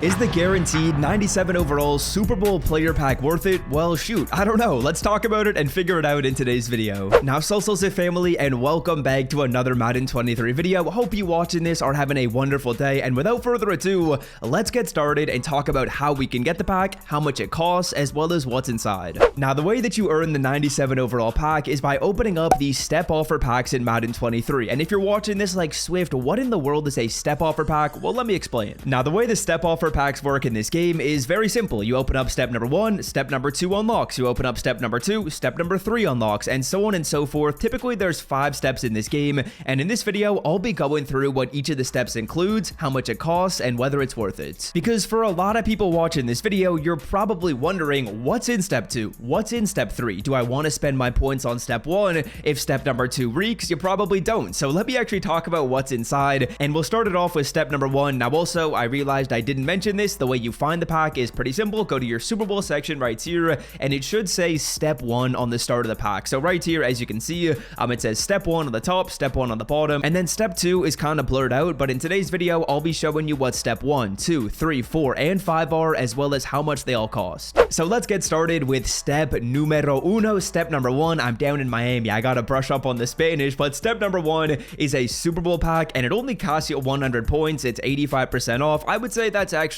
Is the guaranteed 97 overall Super Bowl player pack worth it? Well, shoot, I don't know. Let's talk about it and figure it out in today's video. Now, Salsa family, and welcome back to another Madden 23 video. Hope you watching this are having a wonderful day, and without further ado, let's get started and talk about how we can get the pack, how much it costs, as well as what's inside. Now, the way that you earn the 97 overall pack is by opening up the step offer packs in Madden 23. And if you're watching this like Swift, what in the world is a step offer pack? Well, let me explain. Now, the way the step offer packs work in this game is very simple. You open up step number 1, step number 2 unlocks. You open up step number 2, step number 3 unlocks, and so on and so forth. Typically, there's 5 steps in this game, and in this video, I'll be going through what each of the steps includes, how much it costs, and whether it's worth it. Because for a lot of people watching this video, you're probably wondering, what's in step 2? What's in step 3? Do I want to spend my points on step 1? If step number 2 reeks, you probably don't. So let me actually talk about what's inside, and we'll start it off with step number 1. Now also, I realized I didn't mention this. The way you find the pack is pretty simple. Go to your Super Bowl section right here, and it should say step 1 on the start of the pack. So right here, as you can see, it says step 1 on the top, step 1 on the bottom, and then step 2 is kind of blurred out. But in today's video, I'll be showing you what step 1, 2, 3, 4, and 5 are, as well as how much they all cost. So let's get started with step numero uno. Step number 1, I'm down in Miami. I gotta brush up on the Spanish, but step number 1 is a Super Bowl pack, and it only costs you 100 points. It's 85% off. I would say that's actually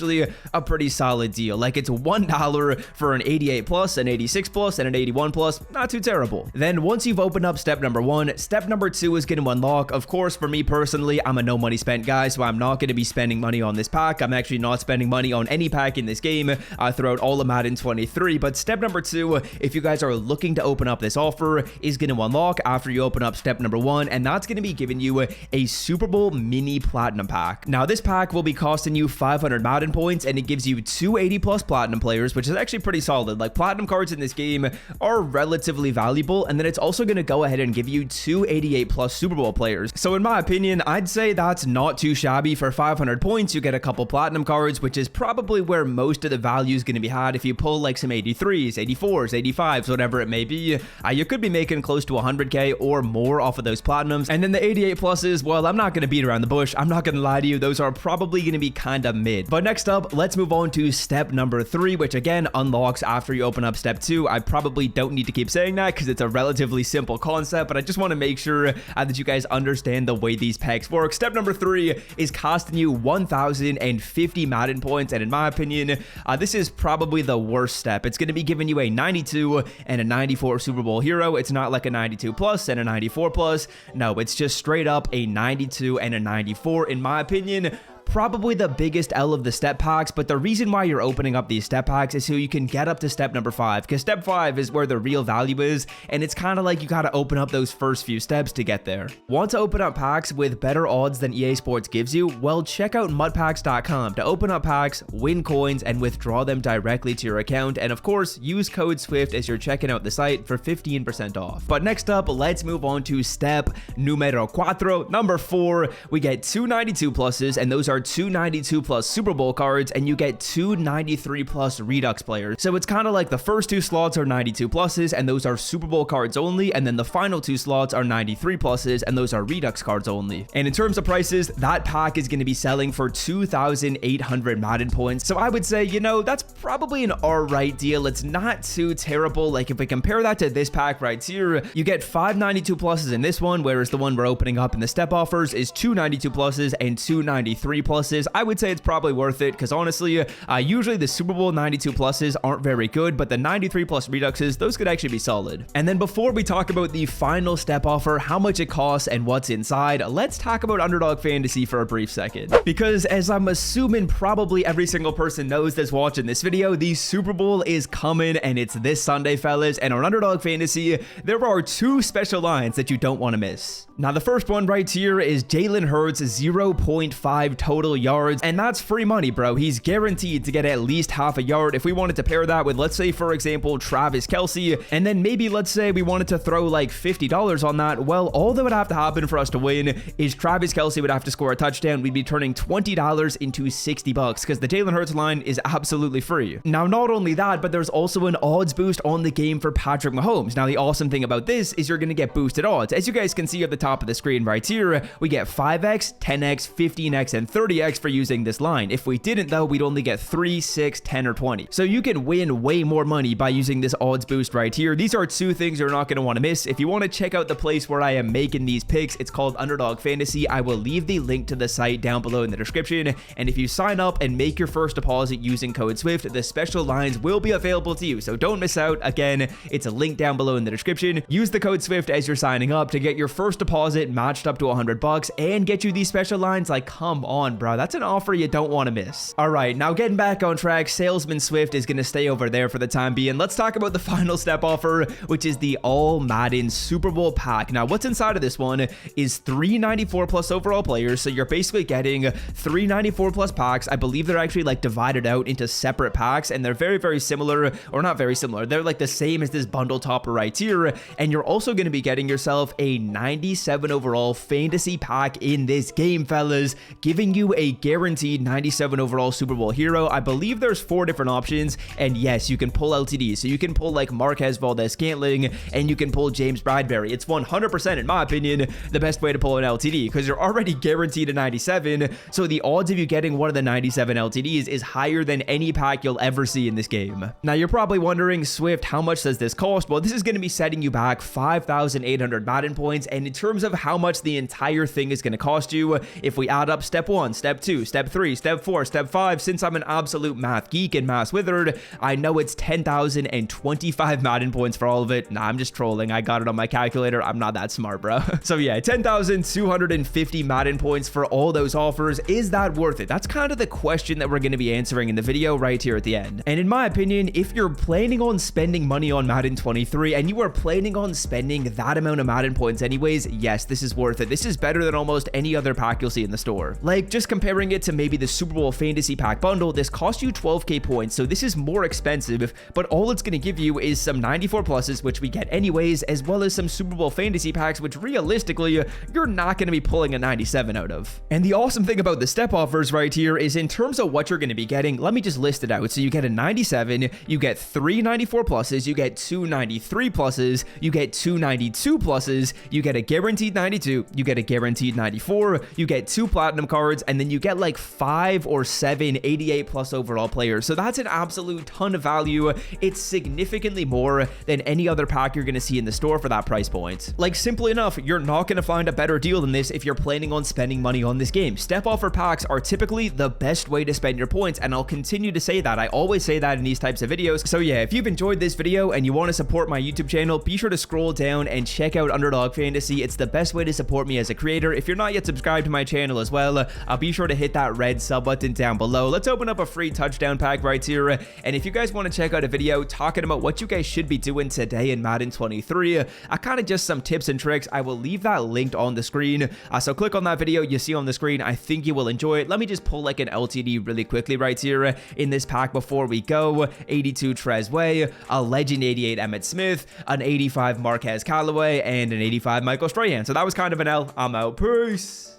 a pretty solid deal. Like, it's $1 for an 88 plus, an 86 plus, and an 81 plus. Not too terrible. Then once you've opened up step number 1, step number 2 is going to unlock. Of course, for me personally, I'm a no money spent guy, so I'm not going to be spending money on this pack. I'm actually not spending money on any pack in this game throughout all of Madden 23. But step number 2, if you guys are looking to open up this offer, is going to unlock after you open up step number 1, and that's going to be giving you a Super Bowl mini platinum pack. Now, this pack will be costing you 500 Madden points, and it gives you 280 plus platinum players, which is actually pretty solid. Like, platinum cards in this game are relatively valuable, and then it's also going to go ahead and give you 288 plus Super Bowl players. So in my opinion, I'd say that's not too shabby. For 500 points, you get a couple platinum cards, which is probably where most of the value is going to be had. If you pull like some 83s, 84s, 85s, whatever it may be, you could be making close to 100k or more off of those platinums. And then the 88 pluses, well, I'm not going to beat around the bush. I'm not going to lie to you. Those are probably going to be kind of mid. But next up, let's move on to step number 3, which again unlocks after you open up step 2. I probably don't need to keep saying that because it's a relatively simple concept, but I just want to make sure that you guys understand the way these packs work. Step number 3 is costing you 1,050 Madden points, and in my opinion, this is probably the worst step. It's going to be giving you a 92 and a 94 Super Bowl hero. It's not like a 92 plus and a 94 plus. No, it's just straight up a 92 and a 94. In my opinion, probably the biggest L of the step packs, but the reason why you're opening up these step packs is so you can get up to step number 5, because step 5 is where the real value is, and it's kind of like you got to open up those first few steps to get there. Want to open up packs with better odds than EA Sports gives you? Well, check out mudpacks.com to open up packs, win coins, and withdraw them directly to your account, and of course, use code SWIFT as you're checking out the site for 15% off. But next up, let's move on to step numero 4, number 4. We get 292 pluses, and those are 292 plus Super Bowl cards, and you get 293 plus Redux players. So it's kind of like the first 2 slots are 92 pluses, and those are Super Bowl cards only, and then the final 2 slots are 93 pluses, and those are Redux cards only. And in terms of prices, that pack is going to be selling for 2,800 Madden points. So I would say, you know, that's probably an alright deal. It's not too terrible. Like, if we compare that to this pack right here, you get 592 pluses in this one, whereas the one we're opening up in the step offers is 292 pluses and 293 pluses. I would say it's probably worth it, because honestly, usually the Super Bowl 92 pluses aren't very good, but the 93 plus Reduxes, those could actually be solid. And then before we talk about the final step offer, how much it costs and what's inside, let's talk about Underdog Fantasy for a brief second. Because as I'm assuming probably every single person knows that's watching this video, the Super Bowl is coming, and it's this Sunday, fellas, and on Underdog Fantasy, there are 2 special lines that you don't want to miss. Now, the first one right here is Jalen Hurts 0.5 total yards, and that's free money, bro. He's guaranteed to get at least half a yard. If we wanted to pair that with, let's say, for example, Travis Kelce, and then maybe, let's say, we wanted to throw like $50 on that, well, all that would have to happen for us to win is Travis Kelce would have to score a touchdown. We'd be turning $20 into $60, because the Jalen Hurts line is absolutely free. Now, not only that, but there's also an odds boost on the game for Patrick Mahomes. Now, the awesome thing about this is you're going to get boosted odds. As you guys can see at the top of the screen right here, we get 5x, 10x, 15x, and 30x for using this line. If we didn't though, we'd only get 3, 6, 10, or 20. So you can win way more money by using this odds boost right here. These are two things you're not going to want to miss. If you want to check out the place where I am making these picks, it's called Underdog Fantasy. I will leave the link to the site down below in the description. And if you sign up and make your first deposit using code SWIFT, the special lines will be available to you. So don't miss out. Again, it's a link down below in the description. Use the code SWIFT as you're signing up to get your first deposit matched up to $100 and get you these special lines. Like, come on, bro. That's an offer you don't want to miss. All right, now getting back on track, Salesman Swift is going to stay over there for the time being. Let's talk about the final step offer, which is the All Madden Super Bowl pack. Now, what's inside of this one is 394 plus overall players. So you're basically getting 394 plus packs. I believe they're actually like divided out into separate packs, and they're very, very similar, or not very similar. They're like the same as this bundle topper right here. And you're also going to be getting yourself a 97 overall fantasy pack in this game, fellas, giving you a guaranteed 97 overall Super Bowl hero. I believe there's 4 different options, and yes, you can pull LTD. So you can pull like Marquez Valdez-Scantling, and you can pull James Bradbury. It's 100%, in my opinion, the best way to pull an LTD because you're already guaranteed a 97. So the odds of you getting one of the 97 LTDs is higher than any pack you'll ever see in this game. Now, you're probably wondering, Swift, how much does this cost? Well, this is going to be setting you back 5,800 Madden points. And in terms of how much the entire thing is going to cost you, if we add up step 1, step 2, step 3, step 4, step 5, since I'm an absolute math geek and math withered, I know it's 10,025 Madden points for all of it. Nah, I'm just trolling. I got it on my calculator. I'm not that smart, bro. So yeah, 10,250 Madden points for all those offers. Is that worth it? That's kind of the question that we're going to be answering in the video right here at the end. And in my opinion, if you're planning on spending money on Madden 23 and you are planning on spending that amount of Madden points anyways, yes, this is worth it. This is better than almost any other pack you'll see in the store. Like, just comparing it to maybe the Super Bowl Fantasy Pack bundle, this costs you 12k points, so this is more expensive, but all it's going to give you is some 94 pluses, which we get anyways, as well as some Super Bowl Fantasy Packs, which realistically, you're not going to be pulling a 97 out of. And the awesome thing about the step offers right here is in terms of what you're going to be getting, let me just list it out. So you get a 97, you get 3 94 pluses, you get 2 93 pluses, you get 2 92 pluses, you get a guaranteed 92, you get a guaranteed 94, you get 2 platinum cards, and then you get like 5 or 7 88 plus overall players. So that's an absolute ton of value. It's significantly more than any other pack you're going to see in the store for that price point. Like, simply enough, you're not going to find a better deal than this if you're planning on spending money on this game. Step offer packs are typically the best way to spend your points, and I'll continue to say that. I always say that in these types of videos. So yeah, if you've enjoyed this video and you want to support my YouTube channel, be sure to scroll down and check out Underdog Fantasy. It's the best way to support me as a creator. If you're not yet subscribed to my channel as well, I'll be sure to hit that red sub button down below. Let's open up a free touchdown pack right here. And if you guys want to check out a video talking about what you guys should be doing today in Madden 23, kind of just some tips and tricks, I will leave that linked on the screen. So click on that video you see on the screen. I think you will enjoy it. Let me just pull like an LTD really quickly right here in this pack before we go. 82 Trez Way, a legend 88 Emmitt Smith, an 85 Marquez Callaway, and an 85 Michael Strahan. So that was kind of an L. I'm out. Peace.